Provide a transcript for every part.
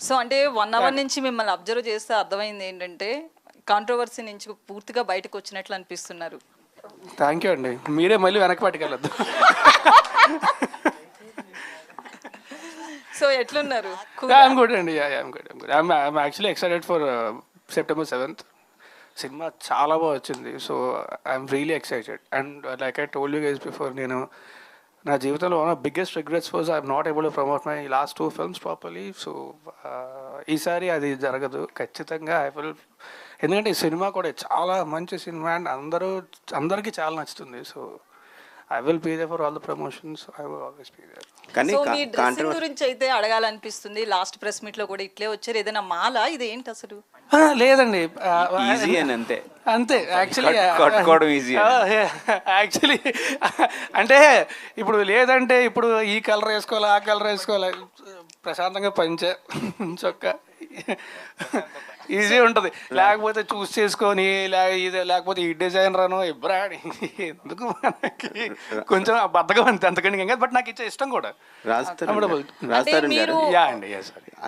So అంటే 1 hour నుంచి మిమ్మల్ని అబ్జర్వ్ చేస్తే అర్థమైంది ఏంటంటే కాంట్రవర్సీ నుంచి పూర్తిగా బయటకు వచ్చినట్లు అనిపిస్తున్నారు. థ్యాంక్ యూ అండి, మీరే మళ్ళీ వెనక్కి పట్టుకెళ్ళొద్దు. సో ఎట్లున్నారు? ఐఎమ్ గుడ్ అండి, I'm good, I'm actually excited for September 7th. Cinema చాలా బాగా వచ్చింది. So I'm really excited. And like I told you guys before, నేను నా జీవితంలో one of biggest regrets was I'm not able to promote my last 2 films properly. So ఈసారి అది జరగదు ఖచ్చితంగా. ఐ విల్, ఎందుకంటే ఈ సినిమా కూడా చాలా మంచి సినిమా అండ్ అందరికీ చాలా నచ్చుతుంది. So I will be there for all the promotions. I will always be there. కానీ మీ డ్రెస్సింగ్ గురించి అయితే అడగాలనిపిస్తుంది. లాస్ట్ ప్రెస్ మీట్ లో కూడా ఇట్లే వచ్చారు. ఏదైనా మాల ఇది ఏంటి అసలు? లేదండి, అంతే అంతే. యాక్చువల్లీ అంటే ఇప్పుడు లేదంటే ఇప్పుడు ఈ కలర్ వేసుకోవాలి, ఆ కలర్ వేసుకోవాలి, ప్రశాంతంగా పంచే చొక్క ఈజీ ఉంటుంది. లేకపోతే చూస్ చేసుకొని లేకపోతే ఈ డిజైన్ రాను ఇబ్రాని ఎందుకు మనకి కొంచెం బద్దగా అంతే, అంతకంటే ఇంకా. బట్ నాకు ఇచ్చే ఇష్టం కూడా.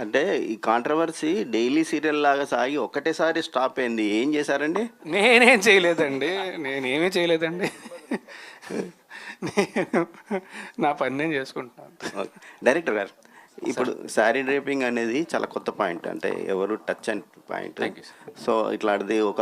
అంటే ఈ కాంట్రవర్సీ డైలీ సీరియల్ లాగా సాగి ఒక్కటేసారి స్టాప్ అయింది, ఏం చేశారండి? నేనేమీ చేయలేదండి. నేను నా పని నేను చేసుకుంటున్నాను. డైరెక్టర్ గారు, ఇప్పుడు శారీ డ్రేపింగ్ అనేది చాలా కొత్త పాయింట్, అంటే ఎవరు టచ్ అండ్ పాయింట్. సో ఇట్లాంటిది ఒక